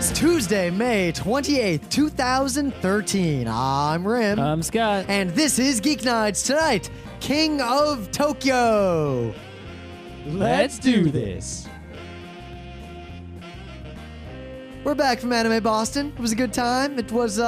It's Tuesday, May 28th, 2013. I'm Rim. I'm Scott. And this is Geeknights. Tonight, King of Tokyo. Let's do this. We're back from Anime Boston. It was a good time. It was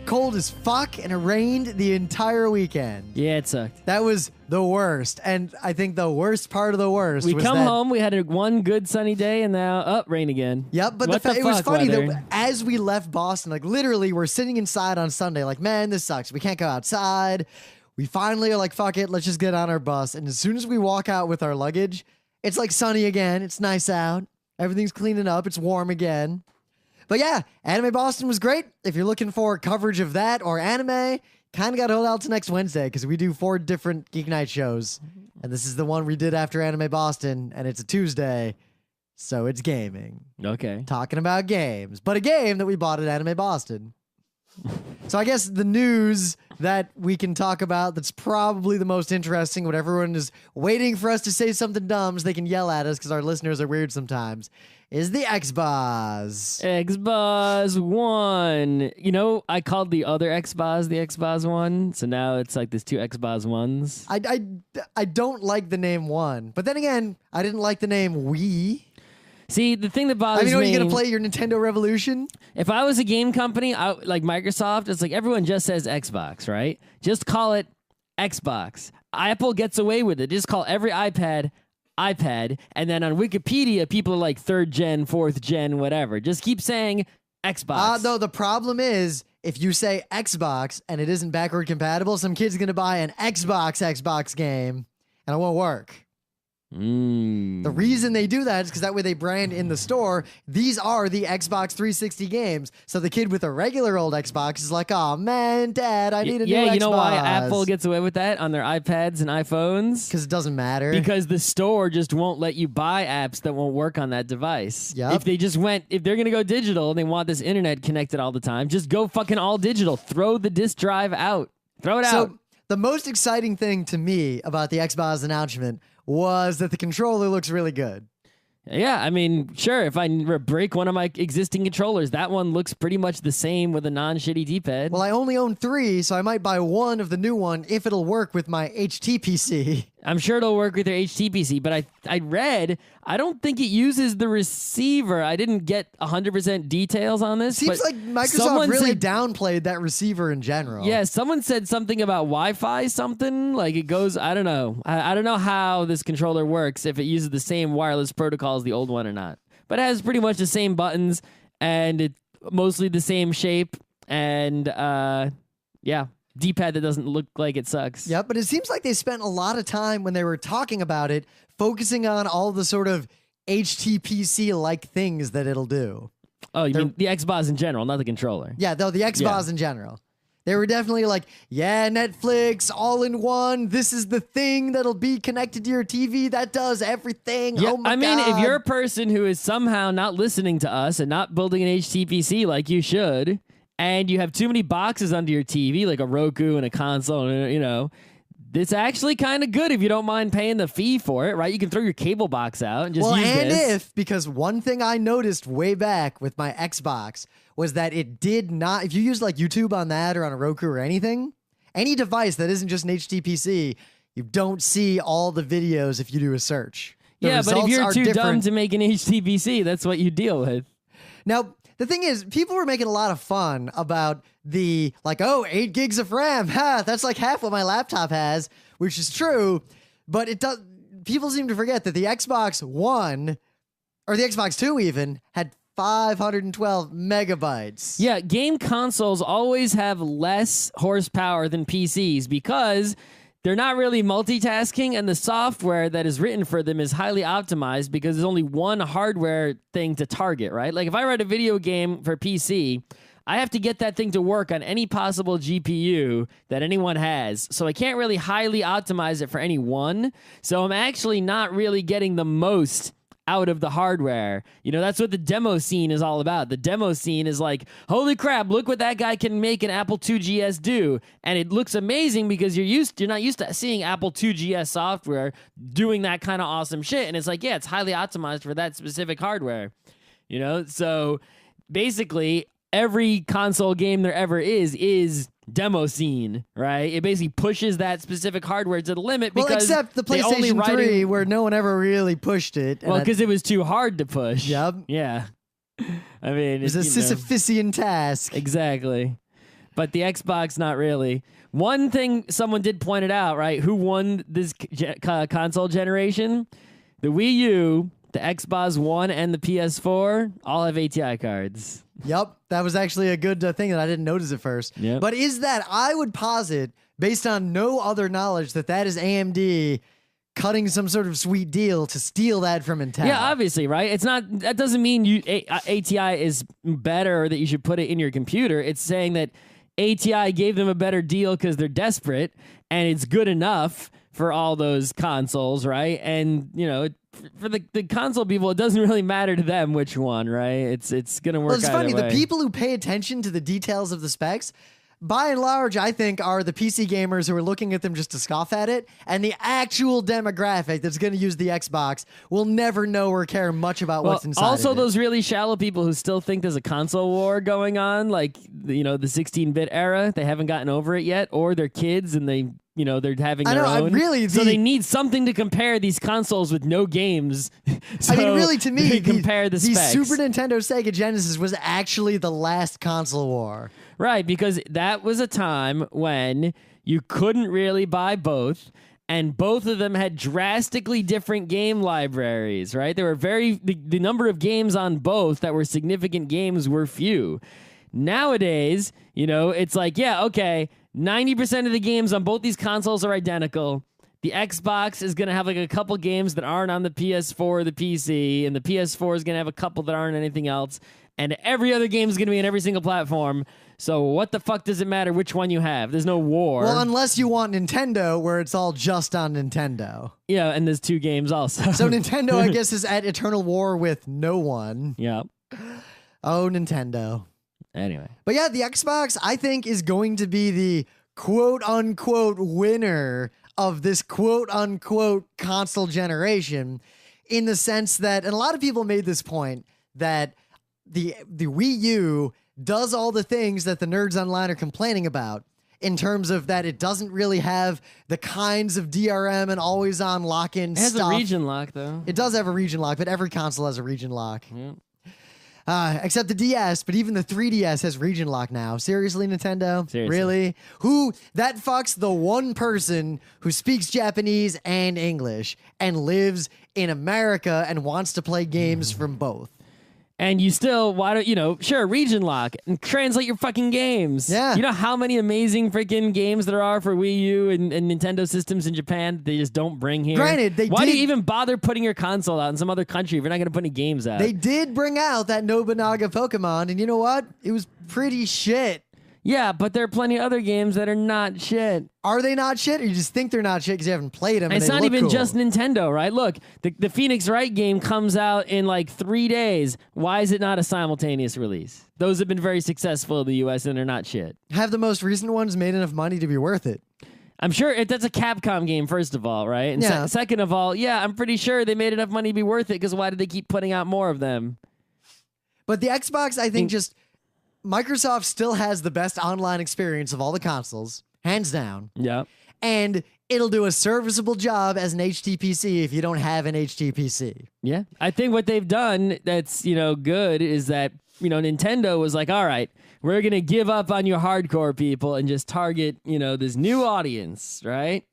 cold as fuck, and it rained the entire weekend. Yeah, it sucked. That was the worst. And I think the worst part of the worst We was come that, home, we had one good sunny day, and now, rain again. Yep, but it was funny that as we left Boston, like literally we're sitting inside on Sunday, like, man, this sucks. We can't go outside. We finally are like, fuck it, let's just get on our bus. And as soon as we walk out with our luggage, it's like sunny again. It's nice out. Everything's cleaning up. It's warm again. But yeah, Anime Boston was great. If you're looking for coverage of that or anime, kind of got to hold out to next Wednesday because we do 4 different Geek Night shows. And this is the one we did after Anime Boston, and it's a Tuesday, so it's gaming. Okay. Talking about games, but a game that we bought at Anime Boston. So I guess the news that we can talk about that's probably the most interesting, what everyone is waiting for us to say something dumb so they can yell at us because our listeners are weird sometimes, is the Xbox. Xbox One. You know, I called the other Xbox the Xbox One, so now it's like there's 2 Xbox Ones. I don't like the name One, but then again, I didn't like the name Wii. See, the thing that bothers me... are you going to play your Nintendo Revolution? If I was a game company, like Microsoft, it's like everyone just says Xbox, right? Just call it Xbox. Apple gets away with it. Just call every iPad, and then on Wikipedia, people are like 3rd gen, 4th gen, whatever. Just keep saying Xbox. Though the problem is, if you say Xbox and it isn't backward compatible, some kid's going to buy an Xbox game, and it won't work. The reason they do that is because that way they brand in the store, these are the Xbox 360 games. So the kid with a regular old Xbox is like, oh man, Dad, I need a new Xbox. Yeah, you know why Apple gets away with that on their iPads and iPhones? Because it doesn't matter. Because the store just won't let you buy apps that won't work on that device. Yep. If they're going to go digital and they want this internet connected all the time, just go fucking all digital. Throw the disk drive out. Throw it out. The most exciting thing to me about the Xbox announcement was that the controller looks really good. Yeah, I mean, sure, if I break one of my existing controllers, that one looks pretty much the same with a non-shitty D-pad. Well, I only own 3, so I might buy one of the new one if it'll work with my HTPC. I'm sure it'll work with your HTPC, but I read, I don't think it uses the receiver. I didn't get 100% details on this. Seems like Microsoft really downplayed that receiver in general. Yeah, someone said something about Wi-Fi something, like it goes, I don't know. I don't know how this controller works, if it uses the same wireless protocol as the old one or not. But it has pretty much the same buttons, and it's mostly the same shape, and yeah. D-pad that doesn't look like it sucks. Yeah, but it seems like they spent a lot of time when they were talking about it, focusing on all the sort of HTPC-like things that it'll do. Oh, you mean the Xbox in general, not the controller? Yeah, though the Xbox in general. They were definitely like, yeah, Netflix, all in one. This is the thing that'll be connected to your TV that does everything. Yeah, oh my God. I mean, if you're a person who is somehow not listening to us and not building an HTPC like you should, and you have too many boxes under your TV, like a Roku and a console, you know, it's actually kind of good if you don't mind paying the fee for it, right? You can throw your cable box out and just use this. Because one thing I noticed way back with my Xbox was that it did not, if you use like YouTube on that or on a Roku or anything, any device that isn't just an HTPC, you don't see all the videos if you do a search. Yeah, but if you're too dumb to make an HTPC, that's what you deal with. Now, the thing is, people were making a lot of fun about the, like, 8 gigs of RAM. Ha, that's like half what my laptop has, which is true. But it does. People seem to forget that the Xbox One, or the Xbox 2 even, had 512 megabytes. Yeah, game consoles always have less horsepower than PCs because they're not really multitasking, and the software that is written for them is highly optimized because there's only one hardware thing to target, right? Like if I write a video game for PC, I have to get that thing to work on any possible GPU that anyone has. So I can't really highly optimize it for any one. So I'm actually not really getting the most out of the hardware. You know, that's what the demo scene is all about. The demo scene is like, holy crap, look what that guy can make an Apple IIgs do. And it looks amazing because you're not used to seeing Apple IIgs software doing that kind of awesome shit. And it's like, yeah, it's highly optimized for that specific hardware. You know, so basically every console game there ever is demo scene, right? It basically pushes that specific hardware to the limit because except the PlayStation 3 where no one ever really pushed it. Well, because it was too hard to push. Yep. Yeah. I mean, it's a Sisyphusian task. Exactly. But the Xbox, not really. One thing someone did point it out, right? Who won this console generation? The Wii U, the Xbox One, and the PS4 all have ATI cards. Yep, that was actually a good thing that I didn't notice at first. Yep. But is that, I would posit, based on no other knowledge, that is AMD cutting some sort of sweet deal to steal that from Intel. Yeah, obviously, right? It's not. That doesn't mean ATI is better or that you should put it in your computer. It's saying that ATI gave them a better deal because they're desperate, and it's good enough for all those consoles, right? And for the console people, it doesn't really matter to them which one, right? It's gonna work. Well, it's funny. Either way. The people who pay attention to the details of the specs, by and large, I think, are the PC gamers who are looking at them just to scoff at it, and the actual demographic that's going to use the Xbox will never know or care much about what's inside also, of it. those really shallow people who still think there's a console war going on, like, the 16-bit era, they haven't gotten over it yet, or their kids and they're having their own. So they need something to compare these consoles with no games. So I mean, really, to me, compare the specs. Super Nintendo Sega Genesis was actually the last console war. Right, because that was a time when you couldn't really buy both, and both of them had drastically different game libraries, right? There were the number of games on both that were significant games were few. Nowadays, it's like, yeah, okay, 90% of the games on both these consoles are identical. The Xbox is going to have like a couple games that aren't on the PS4 or the PC, and the PS4 is going to have a couple that aren't anything else, and every other game is going to be in every single platform. So what the fuck does it matter which one you have? There's no war. Well, unless you want Nintendo, where it's all just on Nintendo. Yeah, and there's 2 games also. So Nintendo, I guess, is at eternal war with no one. Yeah. Oh, Nintendo. Anyway. But yeah, the Xbox, I think, is going to be the quote-unquote winner of this quote-unquote console generation, in the sense that, and a lot of people made this point, that the Wii U does all the things that the nerds online are complaining about, in terms of that it doesn't really have the kinds of DRM and always-on lock-in stuff. It has a region lock, though. It does have a region lock, but every console has a region lock. Yeah. Except the DS, but even the 3DS has region lock now. Seriously, Nintendo? Seriously. Really? That fucks the one person who speaks Japanese and English and lives in America and wants to play games from both. And you still, sure, region lock and translate your fucking games. Yeah. You know how many amazing freaking games there are for Wii U and Nintendo systems in Japan that they just don't bring here? Granted, Why do you even bother putting your console out in some other country if you're not going to put any games out? They did bring out that Nobunaga Pokemon, and you know what? It was pretty shit. Yeah, but there are plenty of other games that are not shit. Are they not shit, or you just think they're not shit because you haven't played them? And it's not even just Nintendo, right? Look, the Phoenix Wright game comes out in like 3 days. Why is it not a simultaneous release? Those have been very successful in the U.S. and they're not shit. Have the most recent ones made enough money to be worth it? I'm sure that's a Capcom game, first of all, right? And yeah. Second of all, yeah, I'm pretty sure they made enough money to be worth it, because why did they keep putting out more of them? But the Xbox, I think, Microsoft still has the best online experience of all the consoles, hands down. Yeah. And it'll do a serviceable job as an HTPC if you don't have an HTPC. Yeah. I think what they've done that's, good is that, Nintendo was like, all right, we're going to give up on your hardcore people and just target, this new audience, right?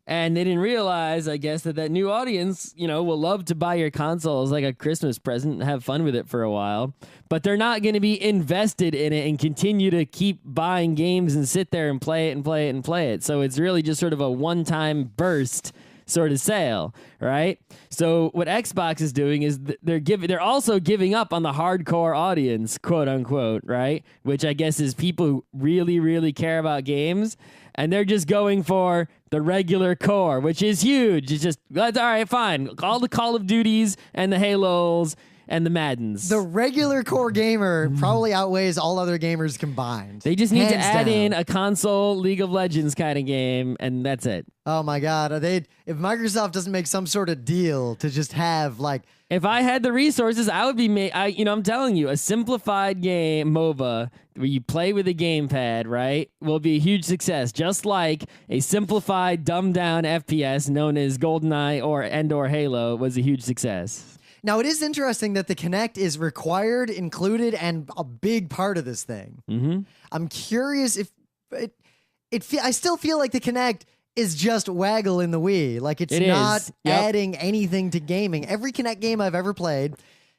And they didn't realize, I guess, that new audience, will love to buy your console as like a Christmas present and have fun with it for a while. But they're not going to be invested in it and continue to keep buying games and sit there and play it and play it and play it. So it's really just sort of a one-time burst sort of sale, right? So what Xbox is doing is they're also giving up on the hardcore audience, quote unquote, right? Which I guess is people who really, really care about games. And they're just going for the regular core, which is huge. It's just, all right, fine. All the Call of Duties and the Halos and the Maddens. The regular core gamer probably outweighs all other gamers combined. They just need to Hands add down. in a console League of Legends kind of game, and that's it. Oh my God. If Microsoft doesn't make some sort of deal to just have like, If I had the resources, I would be I'm telling you, a simplified game MOBA where you play with a gamepad, right, will be a huge success. Just like a simplified, dumbed down FPS known as GoldenEye or Halo was a huge success. now it is interesting that the Kinect is required, included, and a big part of this thing. Mm-hmm. I'm curious if I still feel like the Kinect is just waggle in the Wii. Like it's It not is. Yep. adding anything to gaming. Every Kinect game I've ever played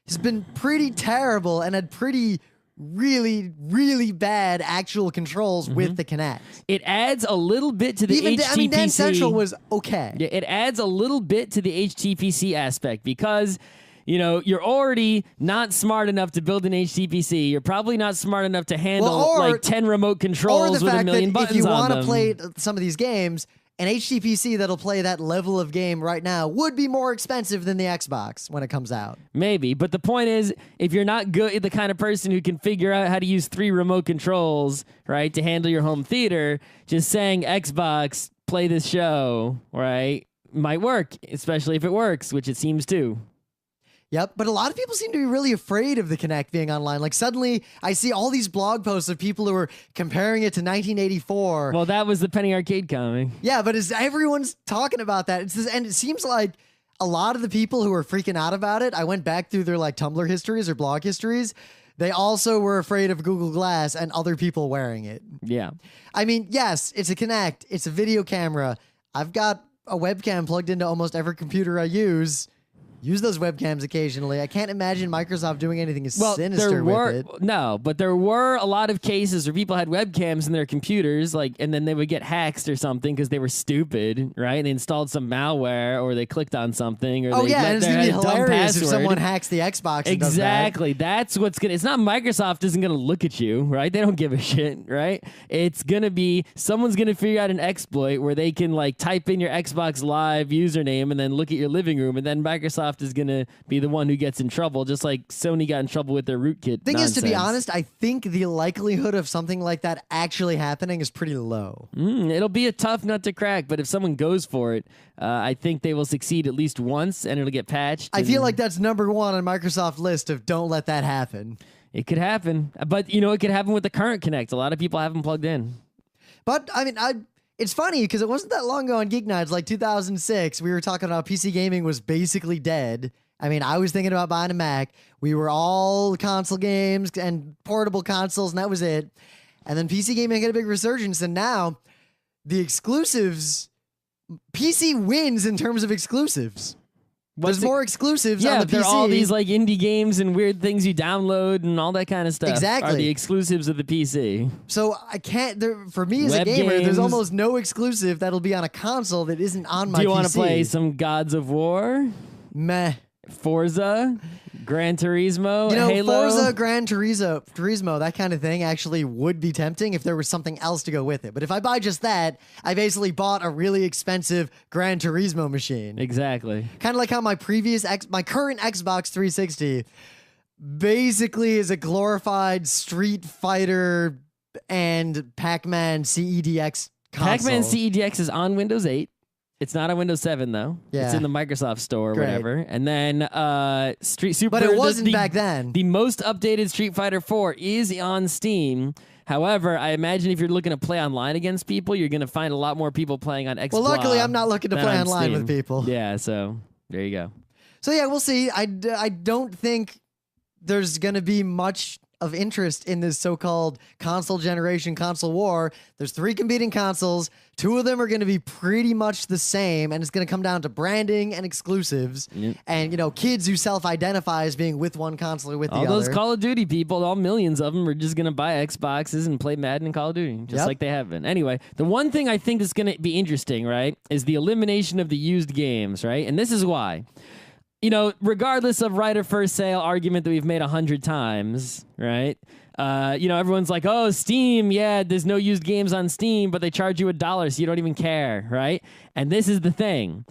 has been pretty terrible and had pretty really, really bad actual controls with the Kinect. It adds a little bit to the Even HTPC. Dance Central was okay. Yeah, it adds a little bit to the HTPC aspect because, you're already not smart enough to build an HTPC. You're probably not smart enough to handle like 10 remote controls with a million buttons if you on want them. to play some of these games, an HTPC that'll play that level of game right now would be more expensive than the Xbox when it comes out. Maybe, but the point is, if you're not good, the kind of person who can figure out how to use 3 remote controls, right, to handle your home theater, just saying Xbox, play this show, right, might work, especially if it works, which it seems to. Yep, but a lot of people seem to be really afraid of the Kinect being online. Like suddenly I see all these blog posts of people who are comparing it to 1984. Well, that was the Penny Arcade comic. Yeah, but everyone's talking about that. And it seems like a lot of the people who are freaking out about it, I went back through their like Tumblr histories or blog histories. They also were afraid of Google Glass and other people wearing it. Yeah. I mean, yes, it's a Kinect. It's a video camera. I've got a webcam plugged into almost every computer I use those webcams occasionally. I can't imagine Microsoft doing anything sinister with it. No, but there were a lot of cases where people had webcams in their computers, and then they would get hacked or something because they were stupid, right? They installed some malware or they clicked on something. Or Oh they yeah, and it's gonna be had a dumb hilarious if password. someone hacks the Xbox. And Exactly. That's what's gonna. It's not Microsoft isn't gonna look at you, right? They don't give a shit, right? It's gonna be someone's gonna figure out an exploit where they can like type in your Xbox Live username and then look at your living room, and then Microsoft is gonna be the one who gets in trouble, just like Sony got in trouble with their rootkit. Thing nonsense. is, to be honest, I think the likelihood of something like that actually happening is pretty low. It'll be a tough nut to crack, but if someone goes for it, I think they will succeed at least once, and it'll get patched. I feel like that's number one on Microsoft's list of don't let that happen. It could happen, but it could happen with the current Kinect. A lot of people have them plugged in. But I mean, it's funny because it wasn't that long ago on Geeknights, like 2006, we were talking about PC gaming was basically dead. I mean, I was thinking about buying a Mac. We were all console games and portable consoles, and that was it. And then PC gaming had a big resurgence, and now the exclusives, PC wins in terms of exclusives. There's more exclusives on the PC. They're all these like indie games and weird things you download and all that kind of stuff. Exactly. Are the exclusives of the PC. So I can't. For me as Web a gamer, games. there's almost no exclusive that'll be on a console that isn't on my PC. Do you want to play some Gods of War? Meh. Forza? Gran Turismo? Halo? Forza, Gran Turismo, that kind of thing actually would be tempting if there was something else to go with it. But if I buy just that, I basically bought a really expensive Gran Turismo machine. Exactly. Kind of like how my current Xbox 360 basically is a glorified Street Fighter and Pac-Man CEDX console. Pac-Man CEDX is on Windows 8. It's not on Windows 7 though. Yeah. It's in the Microsoft Store or Great. whatever. And then But it wasn't back then. The most updated Street Fighter 4 is on Steam. However, I imagine if you're looking to play online against people, you're going to find a lot more people playing on Xbox. Well, luckily, I'm not looking to than play on online Steam. with people. Yeah, so there you go. So yeah, we'll see. I don't think there's going to be much of interest in this so-called console generation, console war. There's 3 competing consoles. 2 of them are going to be pretty much the same, and it's going to come down to branding and exclusives. Yep. And, kids who self-identify as being with one console or with the All other. those Call of Duty people, all millions of them, are just going to buy Xboxes and play Madden and Call of Duty, just Yep. like they have been. Anyway, the one thing I think that's going to be interesting, right, is the elimination of the used games, right? And this is why. Regardless of right of first sale argument that we've made 100 times, right? Everyone's like, oh, Steam, yeah, there's no used games on Steam, but they charge you $1, so you don't even care, right? And this is the thing.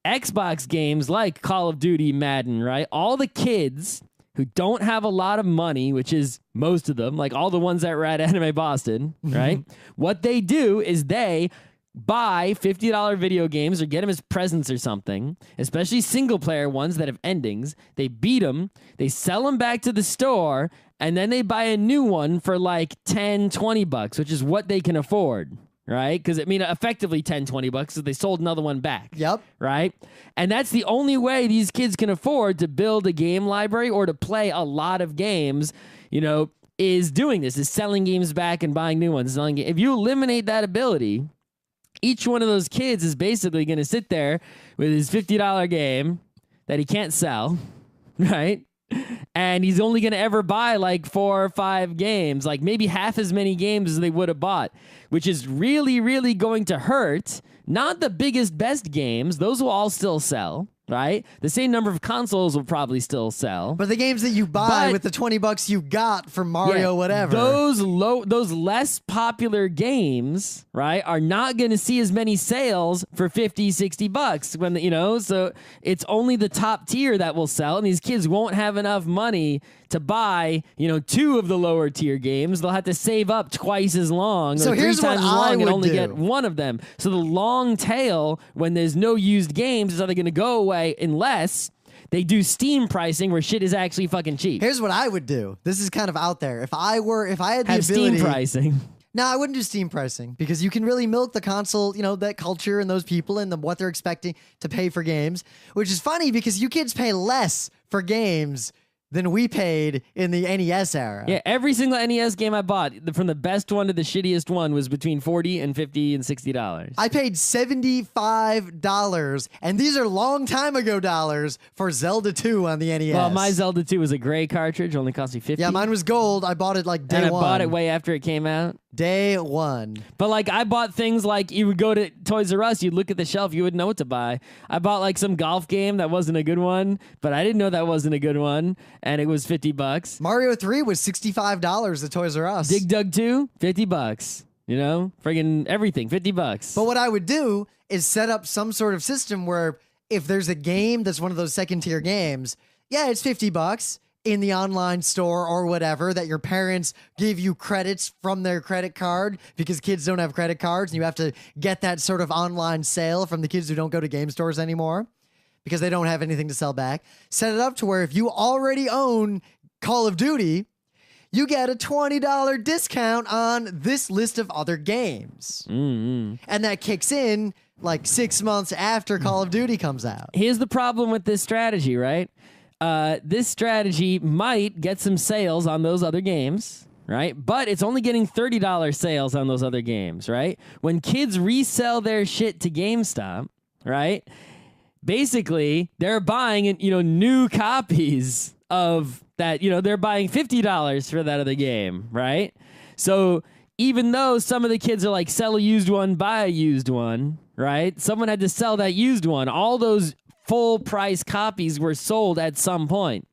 Xbox games like Call of Duty, Madden, right? All the kids who don't have a lot of money, which is most of them, like all the ones that were at Anime Boston, right? What they do is they buy $50 video games or get them as presents or something, especially single player ones that have endings. They beat them, they sell them back to the store, and then they buy a new one for like 10, 20 bucks, which is what they can afford. Right? Because effectively 10, 20 bucks because they sold another one back. Yep. Right? And that's the only way these kids can afford to build a game library or to play a lot of games, is doing this, is selling games back and buying new ones. If you eliminate that ability, each one of those kids is basically going to sit there with his $50 game that he can't sell, right? And he's only going to ever buy like 4 or 5 games, like maybe half as many games as they would have bought, which is really, really going to hurt. Not the biggest, best games. Those will all still sell, right? The same number of consoles will probably still sell. But the games that you buy with the 20 bucks you got from Mario, whatever. Those less popular games, right, are not going to see as many sales for 50, 60 bucks when, so it's only the top tier that will sell, and these kids won't have enough money to buy, 2 of the lower tier games. They'll have to save up twice as long, so or 3 here's times as long, and only do. get one of them. So the long tail, when there's no used games, is either going to go away unless they do Steam pricing where shit is actually fucking cheap. Here's what I would do. This is kind of out there. If I had the Have ability, Steam pricing. No, I wouldn't do Steam pricing because you can really milk the console, that culture and those people and what they're expecting to pay for games, which is funny because you kids pay less for games than we paid in the NES era. Yeah, every single NES game I bought, from the best one to the shittiest one, was between $40 and $50 and $60. I paid $75, and these are long time ago dollars, for Zelda 2 on the NES. Well, my Zelda 2 was a gray cartridge, only cost me $50. Yeah, mine was gold. I bought it like day one. And I bought it way after it came out. Day one. But like I bought things like you would go to Toys R Us, you'd look at the shelf, you wouldn't know what to buy. I bought like some golf game that wasn't a good one, but I didn't know that wasn't a good one, and it was $50. Mario 3 was $65 at Toys R Us. Dig Dug 2, $50. Friggin' everything, $50. But what I would do is set up some sort of system where if there's a game that's one of those second tier games, yeah, it's $50 in the online store or whatever, that your parents give you credits from their credit card because kids don't have credit cards and you have to get that sort of online sale from the kids who don't go to game stores anymore because they don't have anything to sell back. Set it up to where if you already own Call of Duty, you get a $20 discount on this list of other games. And that kicks in like 6 months after Call of Duty comes out. Here's the problem with this strategy, right? This strategy might get some sales on those other games, right? But it's only getting $30 sales on those other games, right? When kids resell their shit to GameStop, right? Basically, they're buying, new copies of that, they're buying $50 for that other game, right? So even though some of the kids are like, sell a used one, buy a used one, right? Someone had to sell that used one. All those full price copies were sold at some point,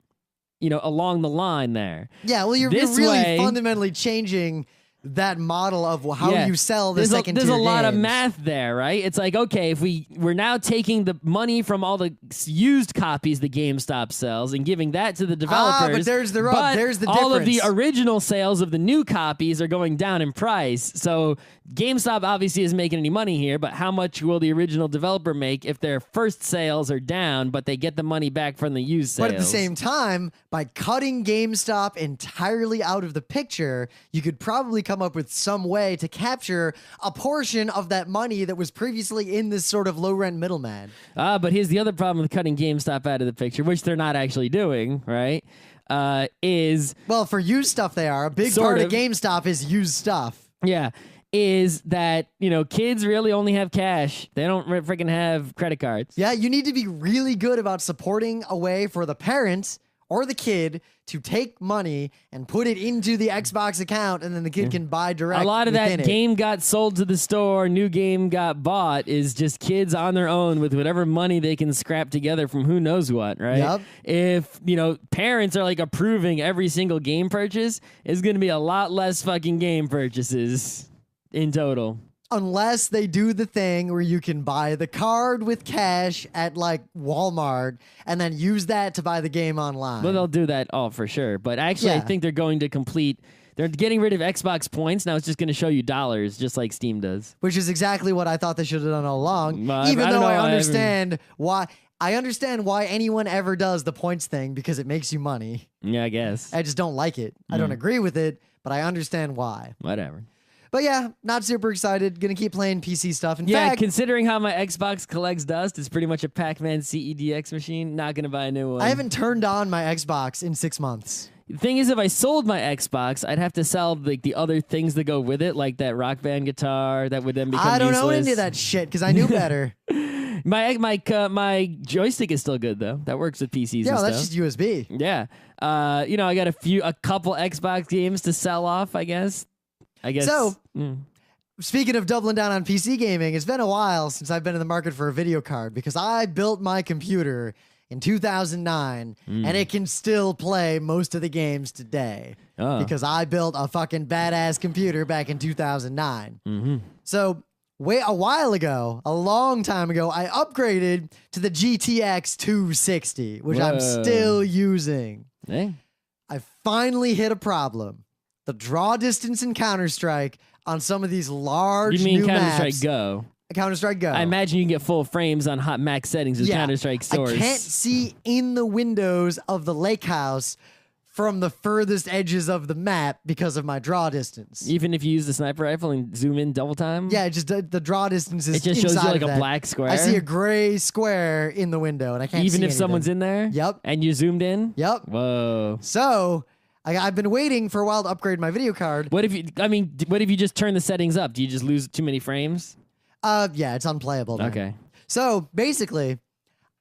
along the line there. Yeah, well, you're really fundamentally changing that model of how you sell the second tier There's a lot of games. math there, right? It's like, okay, if we're now taking the money from all the used copies the GameStop sells and giving that to the developers. But there's the rub. But there's the all difference. of the original sales of the new copies are going down in price. So GameStop obviously isn't making any money here, but how much will the original developer make if their first sales are down, but they get the money back from the used sales? But at the same time, by cutting GameStop entirely out of the picture, you could probably come up with some way to capture a portion of that money that was previously in this sort of low-rent middleman. But here's the other problem with cutting GameStop out of the picture, which they're not actually doing, right? Well, for used stuff they are. A big part of GameStop is used stuff. Yeah. Is that, kids really only have cash. They don't freaking have credit cards. Yeah, you need to be really good about supporting a way for the parents or the kid to take money and put it into the Xbox account, and then the kid can buy direct. A lot of that game got sold to the store, new game got bought, is just kids on their own with whatever money they can scrap together from who knows what, right? Yep. If, parents are like approving every single game purchase, it's going to be a lot less fucking game purchases in total. unless they do the thing where you can buy the card with cash at like Walmart and then use that to buy the game online. Well, they'll do that all for sure. But actually, I think they're going to complete. They're getting rid of Xbox points. Now it's just going to show you dollars, just like Steam does. Which is exactly what I thought they should have done all along. Well, even though I understand why. I understand why anyone ever does the points thing because it makes you money. Yeah, I guess. I just don't like it. I don't agree with it, but I understand why. Whatever. But yeah, not super excited. Gonna keep playing PC stuff. In Yeah, fact, considering how my Xbox collects dust, it's pretty much a Pac-Man CEDX machine. Not gonna buy a new one. I haven't turned on my Xbox in 6 months. The thing is, if I sold my Xbox, I'd have to sell like the other things that go with it, like that Rock Band guitar that would then become I don't useless. know any of that shit because I knew better. My joystick is still good though. That works with PCs. Yeah, and that's stuff. just USB. Yeah. I got a couple Xbox games to sell off. I guess. So, speaking of doubling down on PC gaming, it's been a while since I've been in the market for a video card because I built my computer in 2009 and it can still play most of the games today because I built a fucking badass computer back in 2009. So a while ago, a long time ago, I upgraded to the GTX 260, which I'm still using. Hey. I finally hit a problem. The draw distance in Counter-Strike on some of these large You mean new Counter-Strike maps. Go? Counter-Strike Go. I imagine you can get full frames on hot max settings with Counter-Strike Source. I can't see in the windows of the lake house from the furthest edges of the map because of my draw distance. Even if you use the sniper rifle and zoom in double time? Yeah, it just the draw distance is It just shows you like a that. black square? I see a gray square in the window and I can't see Even if anything. someone's in there? Yep. And you zoomed in? Yep. Whoa. So I've been waiting for a while to upgrade my video card. What if you just turn the settings up? Do you just lose too many frames? Yeah, it's unplayable then. Okay. So basically,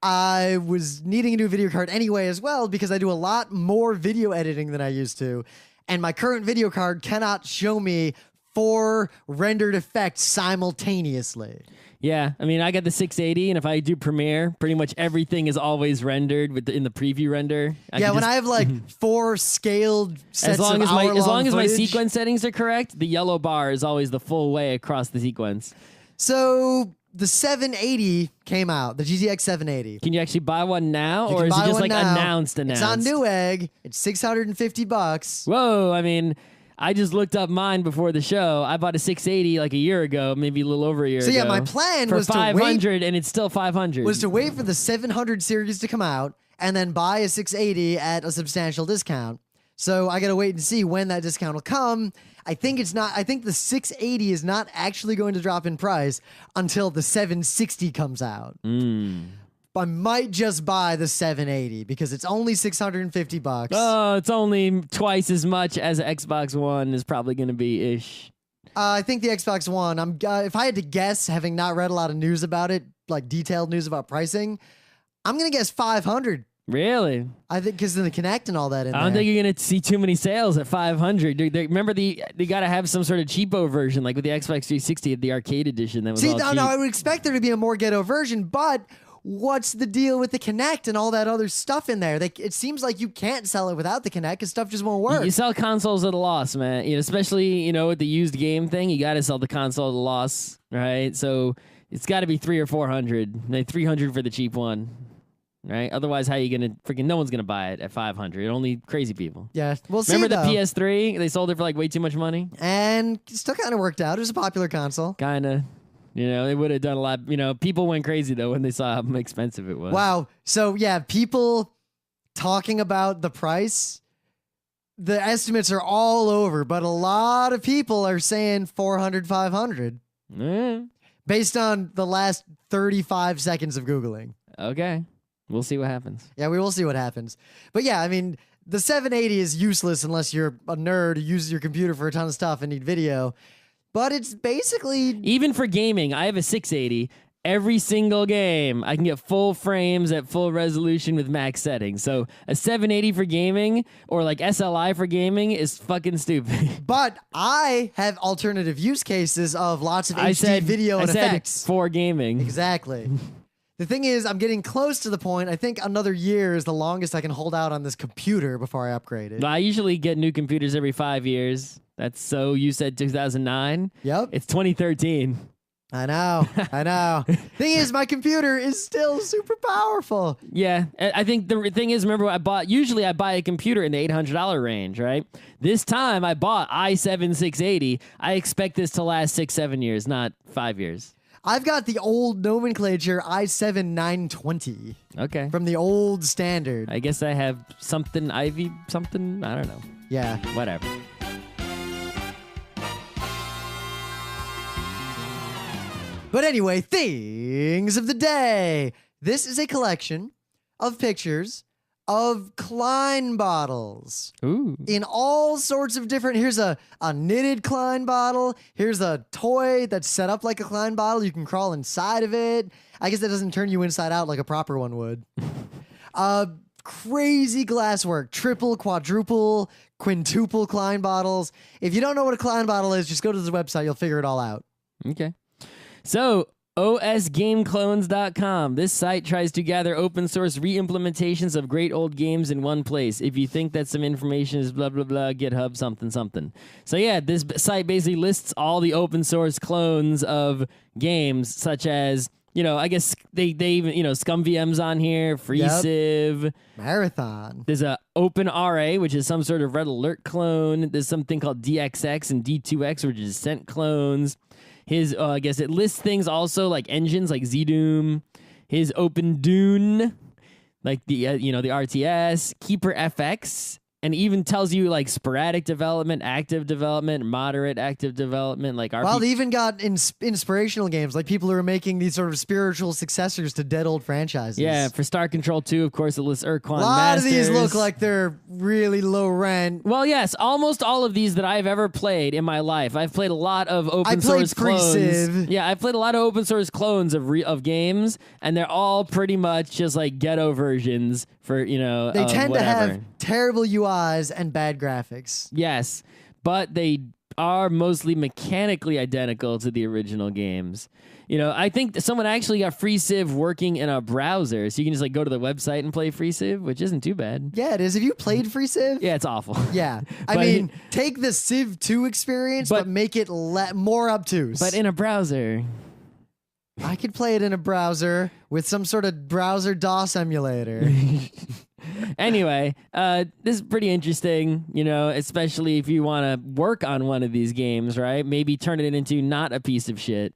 I was needing a new video card anyway as well because I do a lot more video editing than I used to. And my current video card cannot show me 4 rendered effects simultaneously. Yeah, I mean, I got the 680, and if I do Premiere, pretty much everything is always rendered in the preview render. When I have like 4 scaled sets of hour-long as long as my footage. sequence settings are correct, the yellow bar is always the full way across the sequence. So the 780 came out, the GTX 780. Can you actually buy one now, You or can is it buy just one like now. announced? It's on Newegg. It's $650. Whoa, I mean, I just looked up mine before the show. I bought a 680 like a year ago, maybe a little over a year ago. So yeah, my plan for was 500, and it's still 500. Was to wait for the 700 series to come out and then buy a 680 at a substantial discount. So I gotta wait and see when that discount will come. I think the 680 is not actually going to drop in price until the 760 comes out. I might just buy the 780 because it's only $650. Oh, it's only twice as much as an Xbox One is probably going to be ish. I think the Xbox One, if I had to guess, having not read a lot of news about it, like detailed news about pricing, I'm going to guess 500. Really? I think because of the Kinect and all that in there. I don't think you're going to see too many sales at 500. Remember, they got to have some sort of cheapo version, like with the Xbox 360, the arcade edition. That was all cheap. I would expect there to be a more ghetto version, but what's the deal with the Kinect and all that other stuff in there? It seems like you can't sell it without the Kinect because stuff just won't work. You sell consoles at a loss, man. Especially, with the used game thing, you got to sell the console at a loss, right? So it's got to be 300 or 400. Like 300 for the cheap one, right? Otherwise, how are you going to no one's going to buy it at 500. Only crazy people. Yeah, we'll see. Remember the though. PS3? They sold it for like way too much money. And it still kind of worked out. It was a popular console. Kind of. They would have done a lot. People went crazy, though, when they saw how expensive it was. Wow. So, yeah, people talking about the price, the estimates are all over, but a lot of people are saying 400, 500 based on the last 35 seconds of Googling. Okay. We'll see what happens. Yeah, we will see what happens. But, yeah, I mean, the 780 is useless unless you're a nerd who uses your computer for a ton of stuff and need video. But it's basically... Even for gaming, I have a 680. Every single game, I can get full frames at full resolution with max settings. So a 780 for gaming or like SLI for gaming is fucking stupid. But I have alternative use cases of lots of HD video and effects. For gaming. Exactly. The thing is, I'm getting close to the point. I think another year is the longest I can hold out on this computer before I upgrade it. I usually get new computers every 5 years. That's so you said 2009? Yep. It's 2013. I know. Thing is, my computer is still super powerful. Yeah, I think the thing is, remember, usually I buy a computer in the $800 range, right? This time I bought i7 680. I expect this to last 6-7 years, not 5 years. I've got the old nomenclature i7 920. Okay. From the old standard. I guess I have something, Ivy, something, I don't know. Yeah. Whatever. But anyway, things of the day. This is a collection of pictures of Klein bottles. Ooh. In all sorts of different, here's a knitted Klein bottle. Here's a toy that's set up like a Klein bottle. You can crawl inside of it. I guess that doesn't turn you inside out like a proper one would. Crazy glasswork, triple, quadruple, quintuple Klein bottles. If you don't know what a Klein bottle is, just go to the website. You'll figure it all out. Okay. So, osgameclones.com. This site tries to gather open source re-implementations of great old games in one place. If you think that some information is blah, blah, blah, GitHub something, something. So yeah, this site basically lists all the open source clones of games, such as, you know, I guess they even, you know, ScumVM's on here, FreeCiv. Marathon. There's a OpenRA, which is some sort of Red Alert clone. There's something called DXX and D2X, which is Descent clones. His, I guess it lists things also like engines like ZDoom, his Open Dune, like the, you know, the RTS, Keeper FX, and even tells you like sporadic development, active development, moderate active development, like RPG. Well, they even got inspirational games, like people who are making these sort of spiritual successors to dead old franchises. Yeah, for Star Control 2, of course, it lists Urquan A lot Masters. of these look like they're really low rent. Well, yes, almost all of these that I've ever played in my life. I've played a lot of open source clones. Pre-Civ. Yeah, I've played a lot of open source clones of games, and they're all pretty much just like ghetto versions for, you know, they tend to whatever. have terrible UIs and bad graphics. Yes, but they are mostly mechanically identical to the original games. You know, I think someone actually got FreeCiv working in a browser, so you can just like go to the website and play FreeCiv, which isn't too bad. Yeah, it is. Have you played FreeCiv? Yeah, it's awful. Yeah. I mean, take the Civ 2 experience, but make it more obtuse. But in a browser. I could play it in a browser with some sort of browser DOS emulator. Anyway, this is pretty interesting, you know, especially if you want to work on one of these games, right? Maybe turn it into not a piece of shit.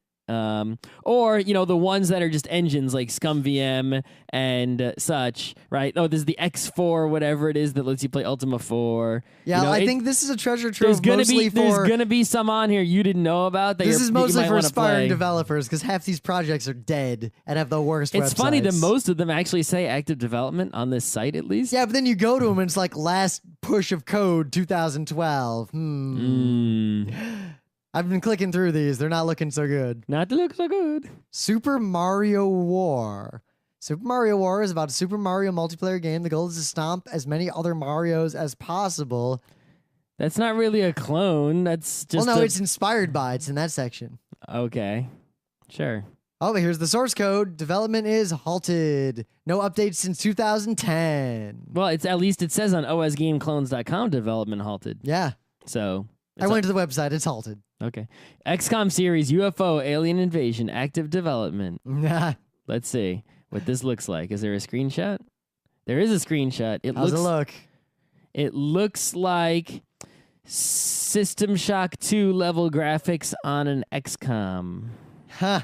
Or, you know, the ones that are just engines like ScumVM and such, right? Oh, this is the X4, whatever it is that lets you play Ultima 4. Yeah, you know, I think this is a treasure trove mostly for... There's going to be some on here you didn't know about. That this is mostly for aspiring play. developers because half these projects are dead and have the worst websites. It's funny that most of them actually say active development on this site, at least. Yeah, but then you go to them and it's like last push of code 2012. I've been clicking through these. They're not looking so good. Not to look so good. Super Mario War. Super Mario War is about a Super Mario multiplayer game. The goal is to stomp as many other Marios as possible. That's not really a clone. That's just well, no, it's inspired by. It's in that section. Okay. Sure. Oh, but here's the source code. Development is halted. No updates since 2010. Well, it's at least it says on osgameclones.com development halted. Yeah. So I went to the website. It's halted. Okay. XCOM series, UFO, Alien Invasion, active development. Let's see what this looks like. Is there a screenshot? There is a screenshot. How's it look? It looks like System Shock 2 level graphics on an XCOM. Huh.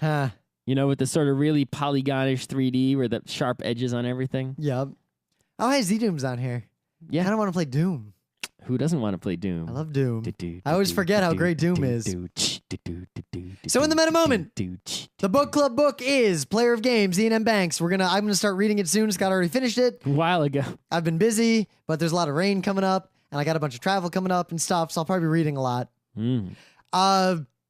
You know, with the sort of really polygonish 3D where the sharp edges on everything. Yep. Oh, hey, Z-Doom's on here. Yeah. I kind of want to play Doom. Who doesn't want to play Doom? I love Doom. I always forget how great Doom is. So in the meta moment, the book club book is Player of Games, Ian M. Banks. I'm gonna start reading it soon. Scott already finished it. A while ago. I've been busy, but there's a lot of rain coming up, and I got a bunch of travel coming up and stuff, so I'll probably be reading a lot.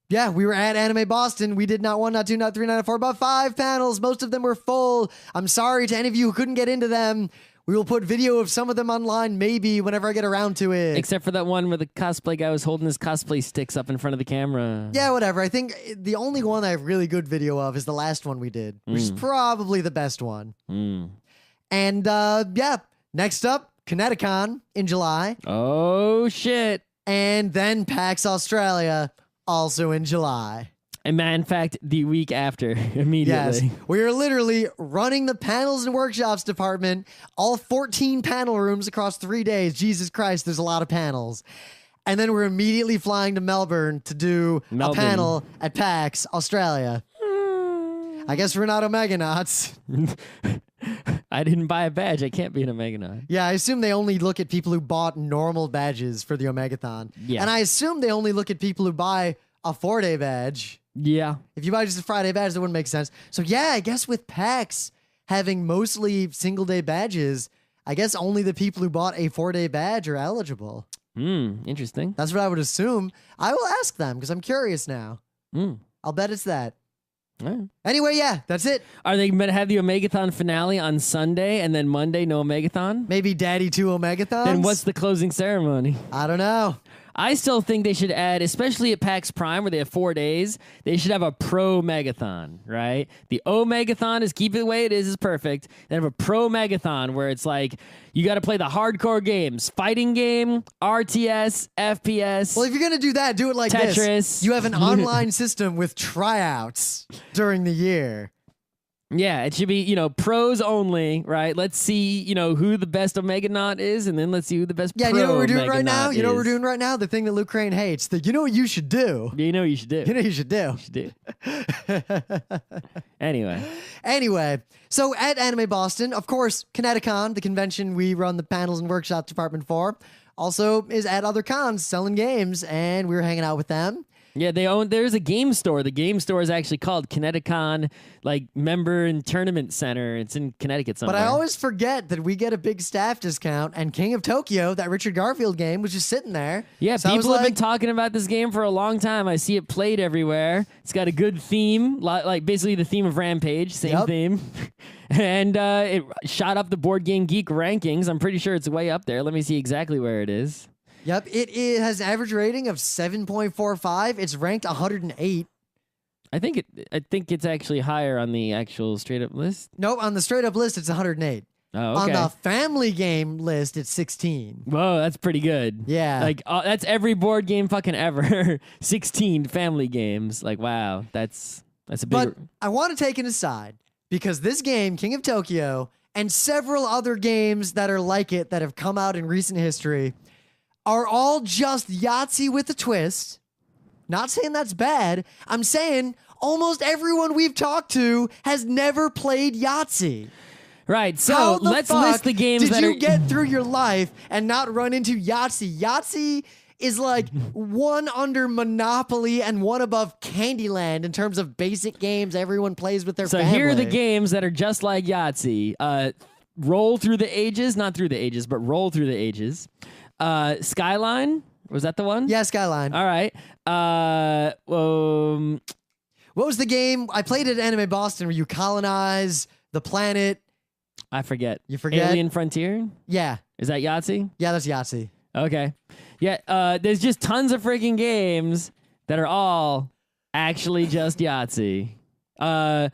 Yeah, we were at Anime Boston. We did not 1, not 2, not 3, not 4, but 5 panels. Most of them were full. I'm sorry to any of you who couldn't get into them. We will put video of some of them online, maybe, whenever I get around to it. Except for that one where the cosplay guy was holding his cosplay sticks up in front of the camera. Yeah, whatever. I think the only one I have really good video of is the last one we did, which is probably the best one. And, yeah, next up, Kineticon in July. Oh, shit. And then PAX Australia, also in July. And in fact, the week after, immediately. Yes, we are literally running the panels and workshops department, all 14 panel rooms across 3 days. Jesus Christ, there's a lot of panels. And then we're immediately flying to Melbourne to do a panel at PAX Australia. I guess we're not Omeganauts. I didn't buy a badge. I can't be an Omeganaut. Yeah, I assume they only look at people who bought normal badges for the Omegathon. Yeah. And I assume they only look at people who buy a 4-day badge. Yeah. If you buy just a Friday badge, that wouldn't make sense. So yeah, I guess with PAX having mostly single-day badges, I guess only the people who bought a 4-day badge are eligible. Interesting. That's what I would assume. I will ask them because I'm curious now. I'll bet it's that. Right. Anyway, yeah, that's it. Are they going to have the Omegathon finale on Sunday and then Monday no Omegathon? Maybe Daddy 2 Omegathons? Then what's the closing ceremony? I don't know. I still think they should add, especially at PAX Prime where they have 4 days, they should have a pro Megathon, right? The Omegathon is keep it the way it is perfect. They have a pro Megathon where it's like you got to play the hardcore games, fighting game, RTS, FPS. Well, if you're going to do that, do it like Tetris. this. You have an online system with tryouts during the year. Yeah, it should be, pros only, right? Let's see, who the best Omeganaut is, and then let's see who the best pro you know what we're doing Omeganaut right now? You know what we're is. doing right now? The thing that Luke Crane hates. You know what you should do? You know what you should do. You know what you should do? You should do. Anyway, so at Anime Boston, of course, Kineticon, the convention we run the panels and workshop department for, also is at other cons selling games, and we were hanging out with them. yeah, there's a game store. The game store is actually called Kineticon, member and tournament center. It's in Connecticut somewhere. But I always forget that we get a big staff discount, and King of Tokyo, that Richard Garfield game, was just sitting there. Yeah, so people have been talking about this game for a long time. I see it played everywhere. It's got a good theme, like basically the theme of Rampage, same theme. And it shot up the Board Game Geek rankings. I'm pretty sure it's way up there. Let me see exactly where it is. Yep, it has an average rating of 7.45. It's ranked 108. I think it's actually higher on the actual straight up list. Nope, on the straight up list, it's 108. Oh, okay. On the family game list, it's 16. Whoa, that's pretty good. Yeah. That's every board game fucking ever. 16 family games. Wow, that's a big... But I want to take an aside, because this game, King of Tokyo, and several other games that are like it that have come out in recent history are all just Yahtzee with a twist. Not saying that's bad. I'm saying almost everyone we've talked to has never played Yahtzee. Right, so How the let's fuck list the games did you get through your life and not run into Yahtzee? Yahtzee is like one under Monopoly and one above Candyland in terms of basic games everyone plays with their family. So here are the games that are just like Yahtzee. Roll Through the Ages, not Through the Ages, but Roll Through the Ages. Skyline, was that the one? Yeah, Skyline. All right. What was the game? I played it at Anime Boston where you colonize the planet. I forget. You forget? Alien Frontier? Yeah. Is that Yahtzee? Yeah, that's Yahtzee. Okay. Yeah, there's just tons of freaking games that are all actually just Yahtzee. I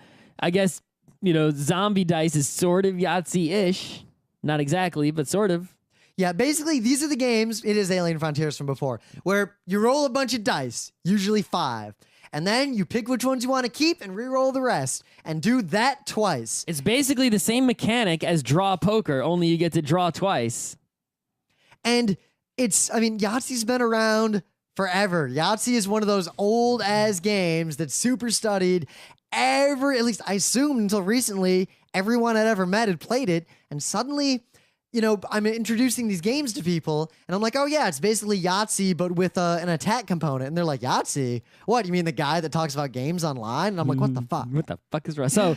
guess, Zombie Dice is sort of Yahtzee-ish. Not exactly, but sort of. Yeah, basically, these are the games, it is Alien Frontiers from before, where you roll a bunch of dice, usually 5, and then you pick which ones you want to keep and re-roll the rest, and do that twice. It's basically the same mechanic as draw poker, only you get to draw twice. And Yahtzee's been around forever. Yahtzee is one of those old-ass games that's super studied. At least I assumed until recently, everyone I'd ever met had played it, and suddenly... I'm introducing these games to people, and I'm like, oh, yeah, it's basically Yahtzee, but with an attack component. And they're like, Yahtzee? What, you mean the guy that talks about games online? And I'm like, what the fuck? What the fuck is wrong? So,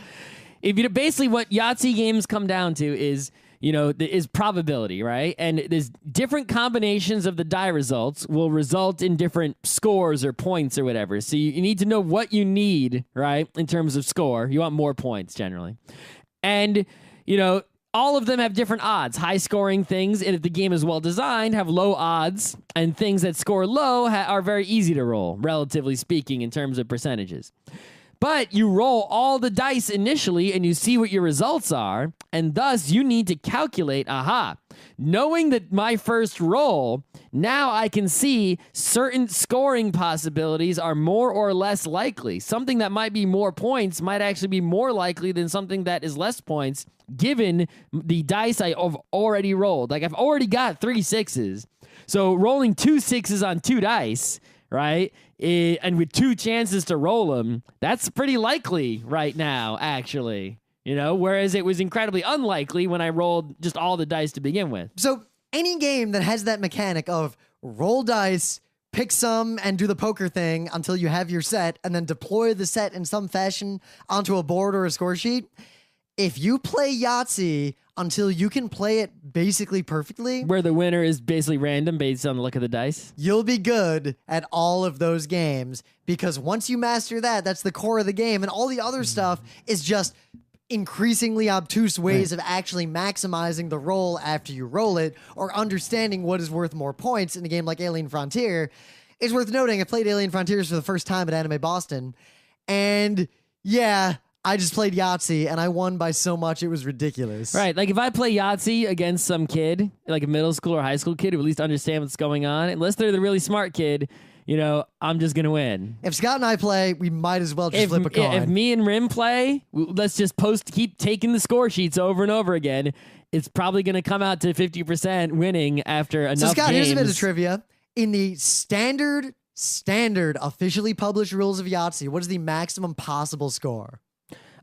basically what Yahtzee games come down to is, is probability, right? And there's different combinations of the die results will result in different scores or points or whatever. So you need to know what you need, right, in terms of score. You want more points, generally. And, all of them have different odds. High-scoring things, and if the game is well-designed, have low odds, and things that score low are very easy to roll, relatively speaking, in terms of percentages. But you roll all the dice initially, and you see what your results are, and thus you need to calculate, knowing that my first roll, now I can see certain scoring possibilities are more or less likely. Something that might be more points might actually be more likely than something that is less points, given the dice I've already rolled. Like, I've already got 3 6s. So rolling 2 6s on 2 dice, right? And with 2 chances to roll them, that's pretty likely right now, actually. You know, whereas it was incredibly unlikely when I rolled just all the dice to begin with. So any game that has that mechanic of roll dice, pick some, and do the poker thing until you have your set, and then deploy the set in some fashion onto a board or a score sheet, if you play Yahtzee until you can play it basically perfectly, where the winner is basically random based on the look of the dice, you'll be good at all of those games, because once you master that, that's the core of the game, and all the other stuff is just increasingly obtuse ways of actually maximizing the roll after you roll it, or understanding what is worth more points in a game like Alien Frontier. It's worth noting, I played Alien Frontiers for the first time at Anime Boston, and yeah, I just played Yahtzee, and I won by so much, it was ridiculous. Right, like if I play Yahtzee against some kid, like a middle school or high school kid who at least understands what's going on, unless they're the really smart kid, you know, I'm just going to win. If Scott and I play, we might as well just flip a coin. If me and Rim play, let's just keep taking the score sheets over and over again. It's probably going to come out to 50% winning after enough So Scott, games. here's a bit of trivia. In the standard officially published rules of Yahtzee, what is the maximum possible score?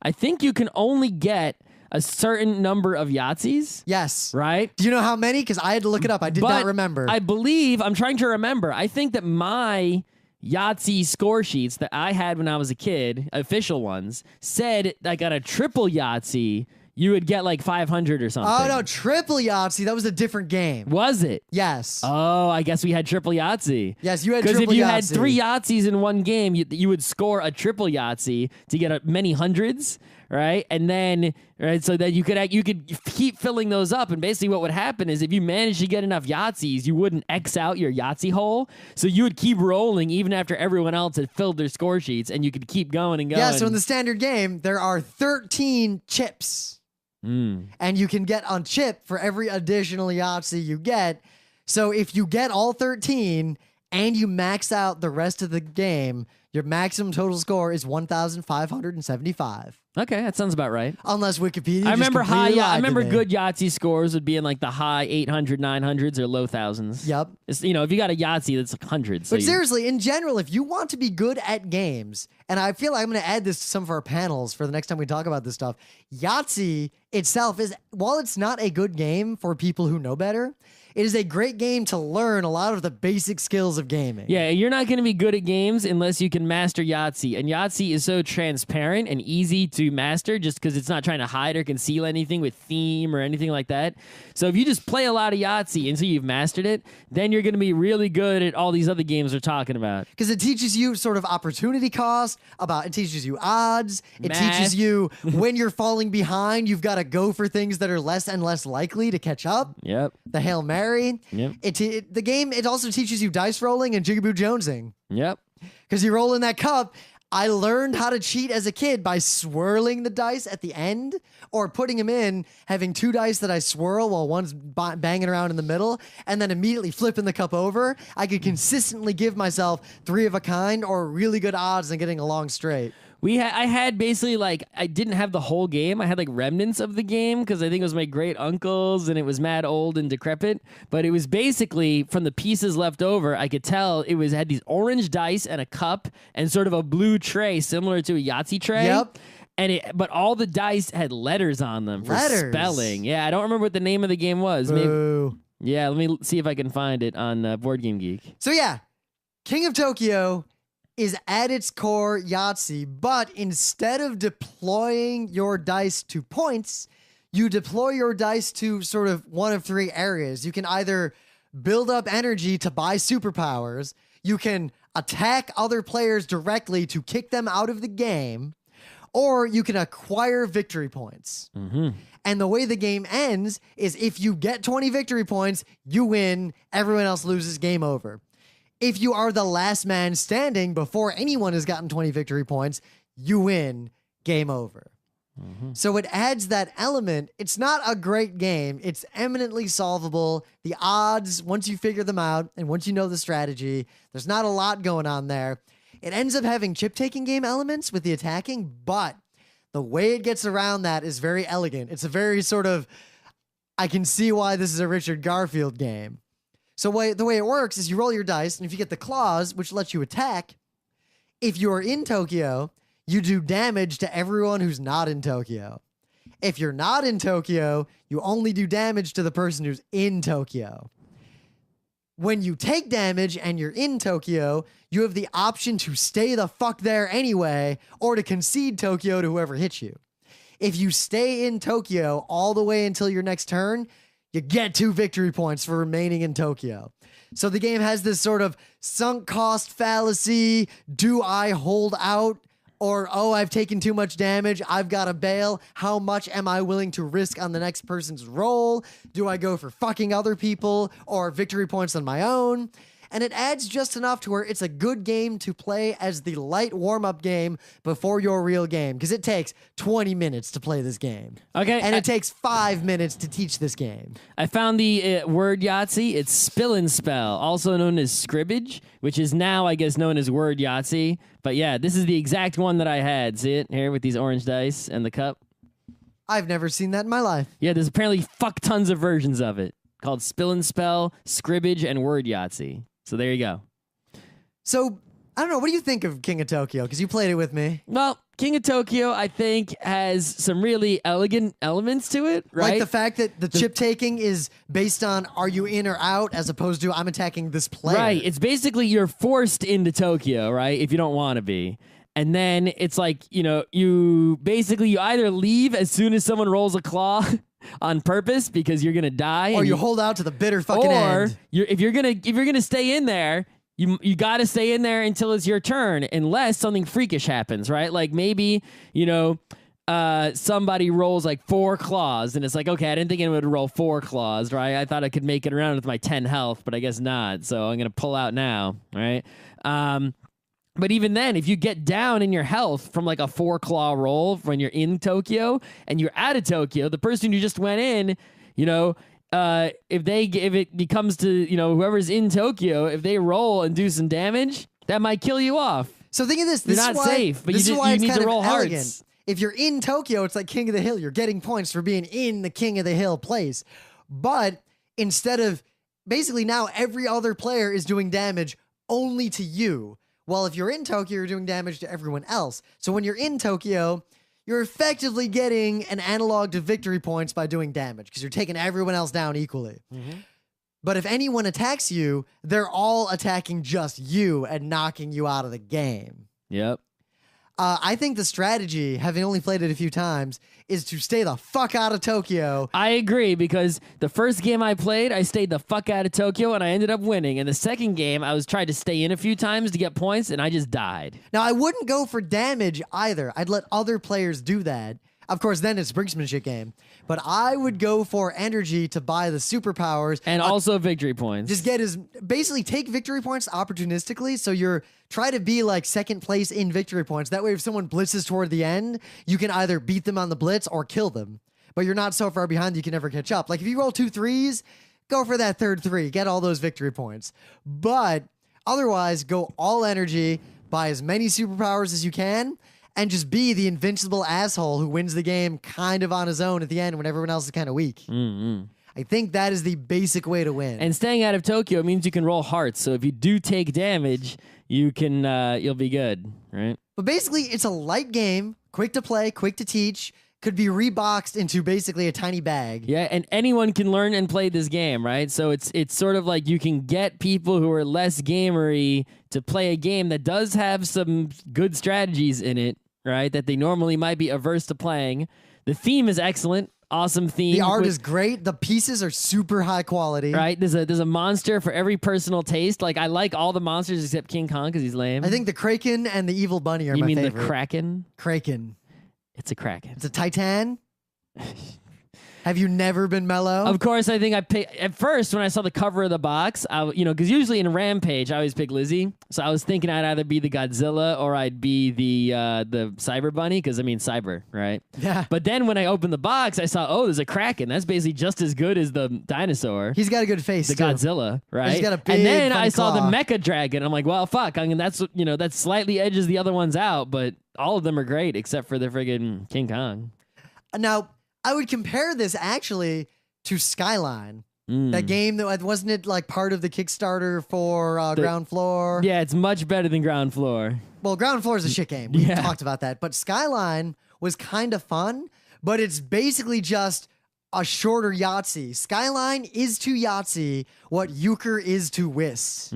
I think you can only get a certain number of Yahtzees. Yes. Right? Do you know how many? Because I had to look it up. I did not remember. I believe, I'm trying to remember. I think that my Yahtzee score sheets that I had when I was a kid, official ones, said like on a triple Yahtzee, you would get like 500 or something. Oh, no. Triple Yahtzee. That was a different game. Was it? Yes. Oh, I guess we had triple Yahtzee. Yes, you had triple Yahtzee. Because if you had 3 Yahtzees in one game, you would score a triple Yahtzee to get many hundreds, right? And then, right, so that you could keep filling those up. And basically what would happen is if you managed to get enough Yahtzees, you wouldn't X out your Yahtzee hole. So you would keep rolling even after everyone else had filled their score sheets, and you could keep going and going. Yeah, so in the standard game, there are 13 chips. And you can get on chip for every additional Yahtzee you get. So if you get all 13 and you max out the rest of the game, your maximum total score is 1,575. Okay, that sounds about right. Unless Wikipedia. I remember I remember good Yahtzee scores would be in like the high 800, 900s or low thousands. Yep. It's, you know, if you got a Yahtzee, that's like hundreds. But seriously, in general, if you want to be good at games, and I feel like I'm going to add this to some of our panels for the next time we talk about this stuff, Yahtzee itself is, while it's not a good game for people who know better, it is a great game to learn a lot of the basic skills of gaming. Yeah, you're not going to be good at games unless you can master Yahtzee. And Yahtzee is so transparent and easy to master just because it's not trying to hide or conceal anything with theme or anything like that. So if you just play a lot of Yahtzee until you've mastered it, then you're going to be really good at all these other games we're talking about. Because it teaches you sort of opportunity cost, it teaches you odds, it Math. teaches you when you're falling behind, you've got to go for things that are less and less likely to catch up. Yep. The Hail Mary. Yep. The game, it also teaches you dice rolling and jigaboo jonesing. Yep. Because you roll in that cup. I learned how to cheat as a kid by swirling the dice at the end or putting them in, having 2 dice that I swirl while one's banging around in the middle, and then immediately flipping the cup over. I could consistently give myself 3 of a kind or really good odds and getting along straight. I had basically like, I didn't have the whole game. I had like remnants of the game because I think it was my great uncle's and it was mad old and decrepit. But it was basically from the pieces left over, I could tell it had these orange dice and a cup and sort of a blue tray similar to a Yahtzee tray. Yep. But all the dice had letters on them for spelling. Yeah, I don't remember what the name of the game was. Boo. Maybe, yeah, let me see if I can find it on Board Game Geek. So yeah, King of Tokyo is at its core Yahtzee, but instead of deploying your dice to points, you deploy your dice to sort of one of 3 areas. You can either build up energy to buy superpowers, you can attack other players directly to kick them out of the game, or you can acquire victory points. And the way the game ends is if you get 20 victory points, you win, everyone else loses, game over. If you are the last man standing before anyone has gotten 20 victory points, you win, game over. So it adds that element. It's not a great game. It's eminently solvable. The odds, once you figure them out and once you know the strategy, there's not a lot going on there. It ends up having chip-taking game elements with the attacking, but the way it gets around that is very elegant. It's a very sort of, I can see why this is a Richard Garfield game. So the way it works is you roll your dice, and if you get the claws, which lets you attack, if you're in Tokyo, you do damage to everyone who's not in Tokyo. If you're not in Tokyo, you only do damage to the person who's in Tokyo. When you take damage and you're in Tokyo, you have the option to stay the fuck there anyway, or to concede Tokyo to whoever hits you. If you stay in Tokyo all the way until your next turn, you get 2 victory points for remaining in Tokyo. So the game has this sort of sunk cost fallacy. Do I hold out? Or, oh, I've taken too much damage, I've got to bail. How much am I willing to risk on the next person's roll? Do I go for fucking other people or victory points on my own? And it adds just enough to where it's a good game to play as the light warm-up game before your real game, because it takes 20 minutes to play this game. Okay. And it takes 5 minutes to teach this game. I found the word Yahtzee. It's Spill and Spell, also known as Scribbage, which is now, I guess, known as word Yahtzee. But yeah, this is the exact one that I had. See it here with these orange dice and the cup? I've never seen that in my life. Yeah, there's apparently fuck tons of versions of it called Spill and Spell, Scribbage, and word Yahtzee. So there you go. So, I don't know, what do you think of King of Tokyo? Because you played it with me. Well, King of Tokyo, I think, has some really elegant elements to it, right? Like the fact that the chip taking is based on are you in or out as opposed to I'm attacking this player. Right. It's basically you're forced into Tokyo, right? If you don't want to be. And then it's like, you either leave as soon as someone rolls a claw on purpose because you're gonna die, or you hold out to the bitter fucking end. Or if you're gonna stay in there, you got to stay in there until it's your turn, unless something freakish happens, right? Like maybe somebody rolls like 4 claws, and it's like, okay, I didn't think anyone would roll 4 claws, right? I thought I could make it around with my 10 health, but I guess not. So I'm gonna pull out now, right? But even then, if you get down in your health from like a 4-claw roll when you're in Tokyo and you're out of Tokyo, the person who just went in, if it becomes to, whoever's in Tokyo, if they roll and do some damage, that might kill you off. So think of this. You're not safe, but you need to roll hearts. If you're in Tokyo, it's like King of the Hill. You're getting points for being in the King of the Hill place. But instead of, basically now every other player is doing damage only to you. Well, if you're in Tokyo, you're doing damage to everyone else. So when you're in Tokyo, you're effectively getting an analog to victory points by doing damage because you're taking everyone else down equally. Mm-hmm. But if anyone attacks you, they're all attacking just you and knocking you out of the game. Yep. I think the strategy, having only played it a few times, is to stay the fuck out of Tokyo. I agree, because the first game I played, I stayed the fuck out of Tokyo, and I ended up winning. And the second game, I was trying to stay in a few times to get points, and I just died. Now, I wouldn't go for damage either. I'd let other players do that. Of course, then it's a brinksmanship game. But I would go for energy to buy the superpowers. And also victory points. Just basically take victory points opportunistically. So try to be like second place in victory points. That way, if someone blitzes toward the end, you can either beat them on the blitz or kill them. But you're not so far behind that you can never catch up. Like if you roll 2 3s, go for that third 3. Get all those victory points. But otherwise, go all energy, buy as many superpowers as you can, and just be the invincible asshole who wins the game kind of on his own at the end when everyone else is kind of weak. Mm-hmm. I think that is the basic way to win. And staying out of Tokyo means you can roll hearts. So if you do take damage, you'll be good, right? But basically, it's a light game, quick to play, quick to teach, could be reboxed into basically a tiny bag. Yeah, and anyone can learn and play this game, right? So it's sort of like you can get people who are less gamery to play a game that does have some good strategies in it, right? That they normally might be averse to playing. The theme is excellent. Awesome theme. The art is great. The pieces are super high quality. Right? There's a monster for every personal taste. Like, I like all the monsters except King Kong because he's lame. I think the Kraken and the Evil Bunny are my favorite. You mean the Kraken? Kraken. It's a Kraken. It's a Titan? Have you never been mellow? Of course, I think I picked at first when I saw the cover of the box. Because usually in Rampage I always pick Lizzie, so I was thinking I'd either be the Godzilla or I'd be the Cyber Bunny, because I mean Cyber, right? Yeah. But then when I opened the box, I saw there's a Kraken. That's basically just as good as the dinosaur. He's got a good face. The too. Godzilla, right? He's got a big, and then I funny saw claw. the Mecha Dragon. I'm like, well, fuck. I mean, that slightly edges the other ones out, but all of them are great except for the friggin' King Kong. Now, I would compare this actually to Skyline. That game that wasn't it like part of the Kickstarter for Ground Floor? Yeah, it's much better than Ground Floor. Well, Ground Floor is a shit game. We talked about that. But Skyline was kind of fun, but it's basically just a shorter Yahtzee. Skyline is to Yahtzee what Euchre is to Whist.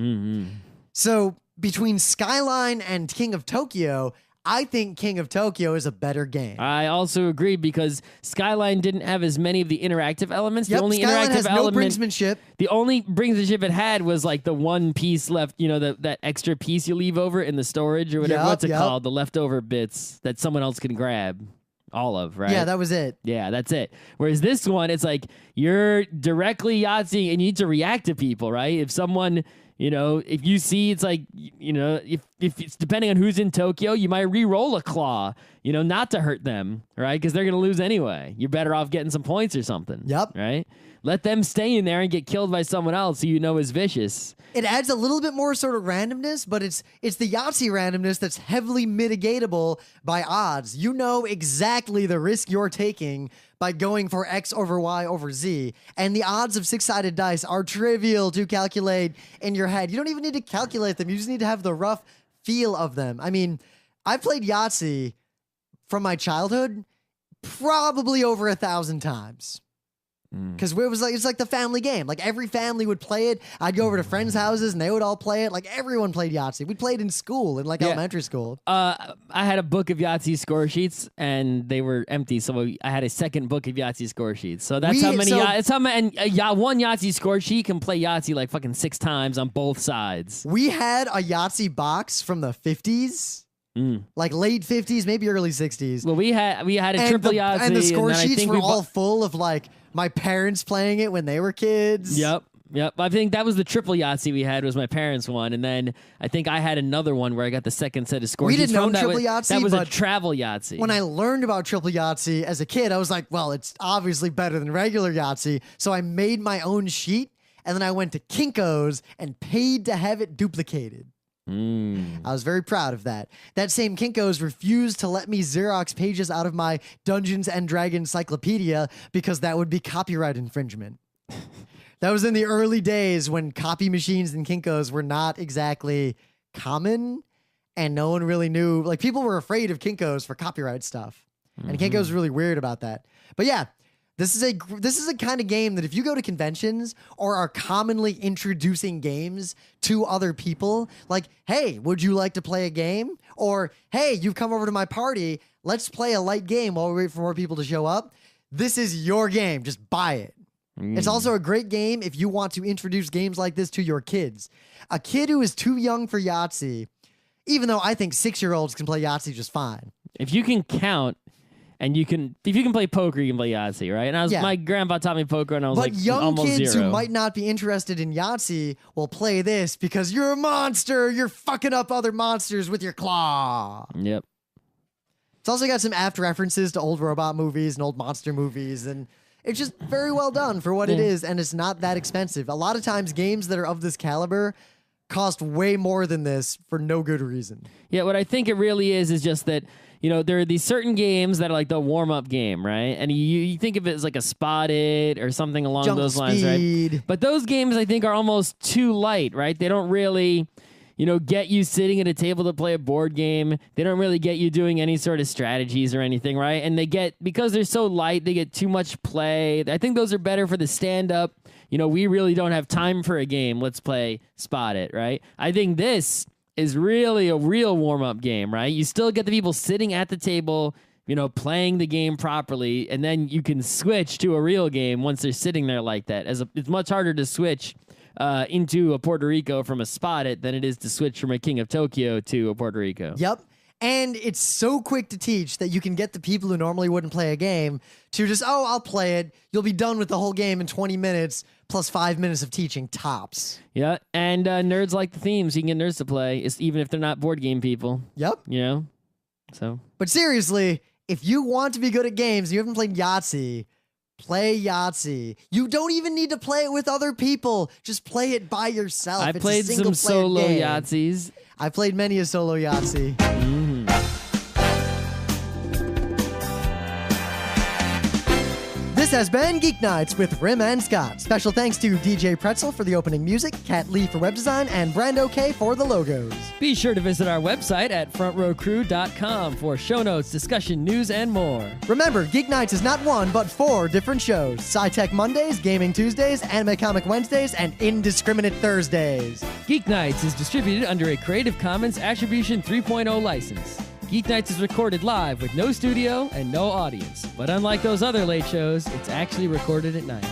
So between Skyline and King of Tokyo, I think King of Tokyo is a better game. I also agree because Skyline didn't have as many of the interactive elements. Yep, The only Skyline interactive has element, no brinksmanship. The only brinksmanship it had was like the one piece left, that extra piece you leave over in the storage or whatever. What's it called? The leftover bits that someone else can grab. All of, right? Yeah, that was it. Yeah, that's it. Whereas this one, it's like you're directly Yahtzee and you need to react to people, right? If someone, if you see, it's like, if it's depending on who's in Tokyo, you might re-roll a claw, not to hurt them, right? Because they're going to lose anyway. You're better off getting some points or something. Yep. Right? Let them stay in there and get killed by someone else who is vicious. It adds a little bit more sort of randomness, but it's the Yahtzee randomness that's heavily mitigatable by odds. You know exactly the risk you're taking by going for X over Y over Z, and the odds of six-sided dice are trivial to calculate in your head. You don't even need to calculate them. You just need to have the rough feel of them. I mean, I played Yahtzee from my childhood probably over 1,000 times. Because it's like the family game. Like every family would play it. I'd go over to friends' houses and they would all play it. Like everyone played Yahtzee. We played in school, in elementary school. I had a book of Yahtzee score sheets and they were empty, so I had a second book of Yahtzee score sheets. So that's how many. One Yahtzee score sheet can play Yahtzee like fucking 6 times on both sides. We had a Yahtzee box from the 50s. Like late 50s, maybe early 60s. Well, we had a triple Yahtzee, and the score sheets were all full full of like my parents playing it when they were kids. Yep. I think that was the triple Yahtzee we had was my parents' one, and then I think I had another one where I got the second set of score sheets. We didn't know triple Yahtzee. That was a travel Yahtzee. When I learned about triple Yahtzee as a kid, I was like, well, it's obviously better than regular Yahtzee. So I made my own sheet, and then I went to Kinko's and paid to have it duplicated. I was very proud of that. That same Kinko's refused to let me Xerox pages out of my Dungeons and Dragons encyclopedia because that would be copyright infringement. That was in the early days when copy machines and Kinko's were not exactly common and no one really knew. Like people were afraid of Kinko's for copyright stuff. And Kinko's really weird about that. But yeah, this is a kind of game that if you go to conventions or are commonly introducing games to other people, like, hey, would you like to play a game? Or, hey, you've come over to my party. Let's play a light game while we wait for more people to show up. This is your game. Just buy it. It's also a great game if you want to introduce games like this to your kids. A kid who is too young for Yahtzee, even though I think 6-year-olds can play Yahtzee just fine. If you can count, and if you can play poker, you can play Yahtzee, right? And my grandpa taught me poker, and I was young almost kids zero. who might not be interested in Yahtzee will play this because you're a monster. You're fucking up other monsters with your claw. Yep. It's also got some apt references to old robot movies and old monster movies, and it's just very well done for what it is, and it's not that expensive. A lot of times, games that are of this caliber cost way more than this for no good reason. Yeah, what I think it really is just that, there are these certain games that are like the warm-up game, right? And you think of it as like a Spot It or something along Jungle those lines, Speed. right? But those games, I think, are almost too light, right? They don't really, get you sitting at a table to play a board game. They don't really get you doing any sort of strategies or anything, right? And because they're so light, they get too much play. I think those are better for the stand-up. We really don't have time for a game. Let's play Spot It, right? I think this is really a real warm-up game, right? You still get the people sitting at the table, playing the game properly, and then you can switch to a real game once they're sitting there like that. It's much harder to switch into a Puerto Rico from a Spot It than it is to switch from a King of Tokyo to a Puerto Rico. Yep. And it's so quick to teach that you can get the people who normally wouldn't play a game to just, oh, I'll play it. You'll be done with the whole game in 20 minutes plus 5 minutes of teaching tops. Yeah, and nerds like the themes. You can get nerds to play, even if they're not board game people. Yep. You know? So. But seriously, if you want to be good at games and you haven't played Yahtzee, play Yahtzee. You don't even need to play it with other people. Just play it by yourself. I It's played a some solo game. Yahtzees. I played many a solo Yahtzee. This has been Geeknights with Rim and Scott. Special thanks to DJ Pretzel for the opening music, Kat Lee for web design, and Brando K for the logos. Be sure to visit our website at frontrowcrew.com for show notes, discussion, news, and more. Remember, Geeknights is not one, but 4 different shows. Sci-Tech Mondays, Gaming Tuesdays, Anime Comic Wednesdays, and Indiscriminate Thursdays. Geeknights is distributed under a Creative Commons Attribution 3.0 license. Geeknights is recorded live with no studio and no audience. But unlike those other late shows, it's actually recorded at night.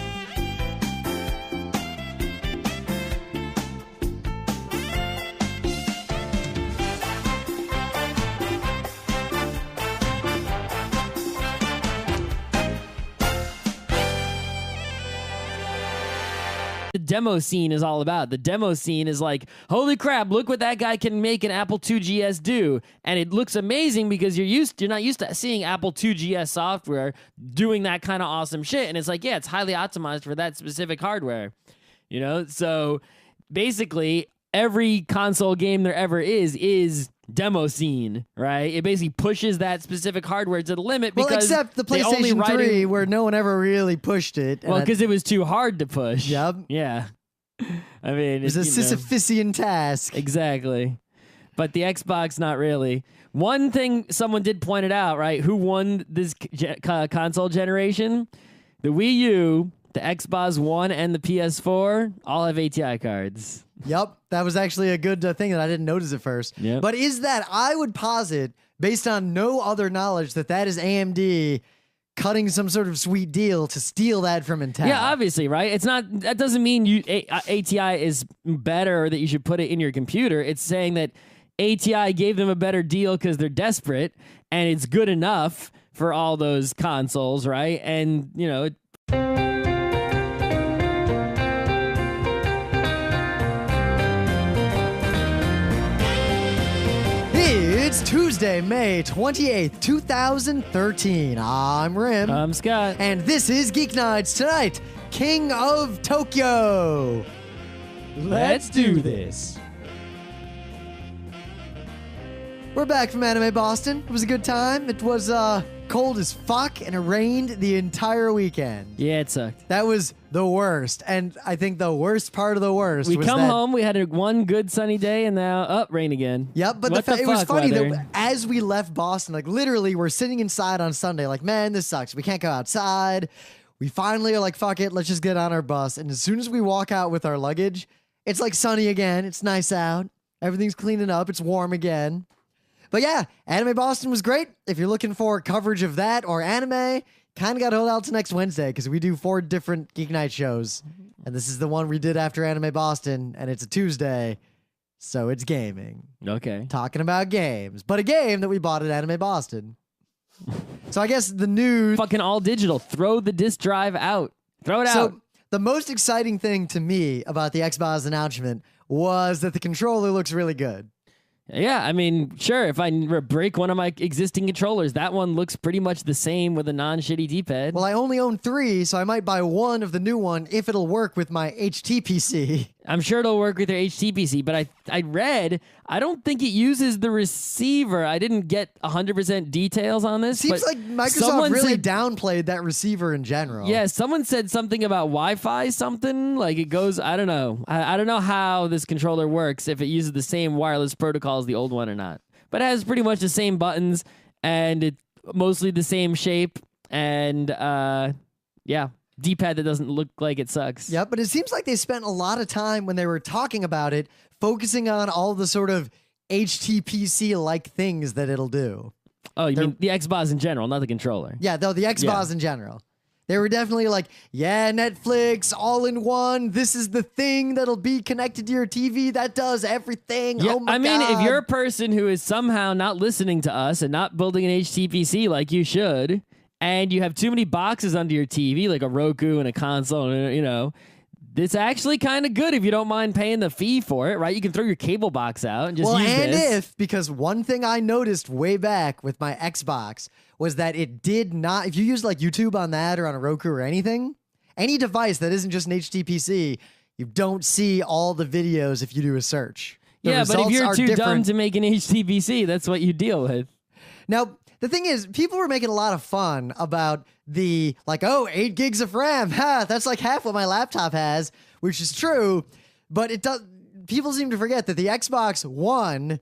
The demo scene is all about. The demo scene is like, holy crap, look what that guy can make an Apple IIgs do. And it looks amazing because you're not used to seeing Apple IIgs software doing that kind of awesome shit. And it's like, yeah, it's highly optimized for that specific hardware. You know? So basically, every console game there ever is demo scene, right? It basically pushes that specific hardware to the limit because except the PlayStation 3 where no one ever really pushed it. Well, because it was too hard to push. Yep. Yeah. I mean, it was a Sisyphusian task. Exactly. But the Xbox, not really. One thing someone did point it out, right? Who won this console generation? The Wii U, the Xbox One, and the PS4 all have ATI cards. Yep, that was actually a good thing that I didn't notice at first. Yep. But is that, I would posit, based on no other knowledge, that is AMD cutting some sort of sweet deal to steal that from Intel. Yeah, obviously, right? It's not. That doesn't mean ATI is better or that you should put it in your computer. It's saying that ATI gave them a better deal because they're desperate, and it's good enough for all those consoles, right? And, you know... It's Tuesday, May 28th, 2013. I'm Rim. I'm Scott. And this is Geeknights. Tonight, King of Tokyo. Let's do this. We're back from Anime Boston. It was a good time. It was cold as fuck, and it rained the entire weekend. Yeah, it sucked. That was the worst. And I think the worst part of the worst we was come home, we had one good sunny day, and now, rain again. Yep, but it was funny that as we left Boston, like literally we're sitting inside on Sunday, like, man, this sucks. We can't go outside. We finally are like, fuck it, let's just get on our bus. And as soon as we walk out with our luggage, it's like sunny again. It's nice out. Everything's cleaning up. It's warm again. But yeah, Anime Boston was great. If you're looking for coverage of that or anime, kind of got to hold out to next Wednesday because we do 4 different Geek Night shows. And this is the one we did after Anime Boston, and it's a Tuesday, so it's gaming. Okay. Talking about games, but a game that we bought at Anime Boston. So I guess the news... Fucking all digital. Throw the disc drive out. Throw it out. So the most exciting thing to me about the Xbox announcement was that the controller looks really good. Yeah, I mean, sure, if I break one of my existing controllers, that one looks pretty much the same with a non-shitty D-pad. Well, I only own 3, so I might buy one of the new one if it'll work with my HTPC. I'm sure it'll work with your HTPC, but I read, I don't think it uses the receiver. I didn't get 100% details on this. Seems like Microsoft really downplayed that receiver in general. Yeah, someone said something about Wi-Fi something, like it goes, I don't know. I don't know how this controller works, if it uses the same wireless protocol as the old one or not. But it has pretty much the same buttons, and it's mostly the same shape, and yeah. D-pad that doesn't look like it sucks. Yeah, but it seems like they spent a lot of time when they were talking about it, focusing on all the sort of HTPC-like things that it'll do. Oh, you mean the Xbox in general, not the controller? Yeah, though the Xbox in general. They were definitely like, yeah, Netflix, all in one. This is the thing that'll be connected to your TV that does everything. Yeah, oh my I mean, God. if you're a person who is somehow not listening to us and not building an HTPC like you should, and you have too many boxes under your TV, like a Roku and a console, you know, it's actually kind of good if you don't mind paying the fee for it, right? You can throw your cable box out and just use this. Because one thing I noticed way back with my Xbox was that it did not, if you use like YouTube on that or on a Roku or anything, any device that isn't just an HTPC, you don't see all the videos if you do a search. Yeah, but if you're too dumb to make an HTPC, that's what you deal with. Now, the thing is, people were making a lot of fun about the, like, oh, 8 gigs of RAM. Ha, that's like half what my laptop has, which is true. But it does. People seem to forget that the Xbox One,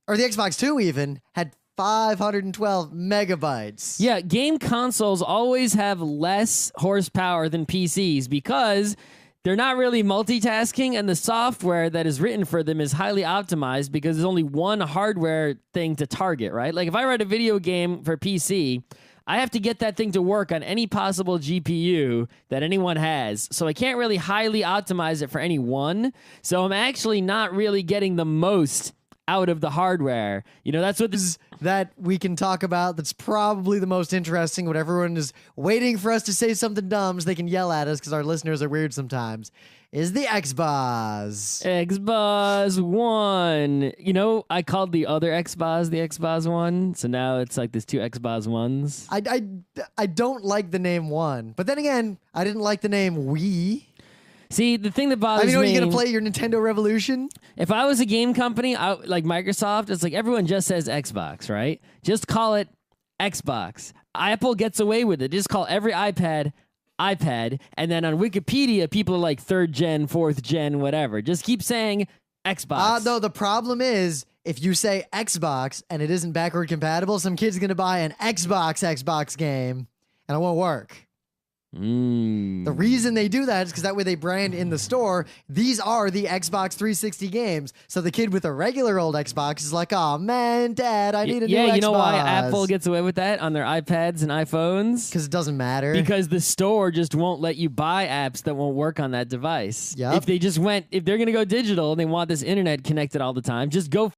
or the Xbox 2 even, had 512 megabytes. Yeah, game consoles always have less horsepower than PCs because they're not really multitasking, and the software that is written for them is highly optimized because there's only one hardware thing to target, right? Like if I write a video game for PC, I have to get that thing to work on any possible GPU that anyone has. So I can't really highly optimize it for any one. So I'm actually not really getting the most out of the hardware. You know, that's what this is. That we can talk about that's probably the most interesting, what everyone is waiting for us to say something dumb so they can yell at us because our listeners are weird sometimes, is the Xbox. Xbox One. You know, I called the other Xbox the Xbox One, so now it's like there's two Xbox Ones. I don't like the name One, but then again, I didn't like the name Wii. See, the thing that bothers me... I mean, you're going to play your Nintendo Revolution? If I was a game company, like Microsoft, it's like everyone just says Xbox, right? Just call it Xbox. Apple gets away with it. Just call every iPad, and then on Wikipedia, people are like 3rd gen, 4th gen, whatever. Just keep saying Xbox. No, the problem is, if you say Xbox and it isn't backward compatible, some kid's going to buy an Xbox game, and it won't work. The reason they do that is because that way they brand in the store, these are the Xbox 360 games. So the kid with a regular old Xbox is like, oh man, Dad, I need a new Xbox. Yeah, you know why Apple gets away with that on their iPads and iPhones? Because it doesn't matter. Because the store just won't let you buy apps that won't work on that device. Yep. If they're going to go digital and they want this internet connected all the time, just go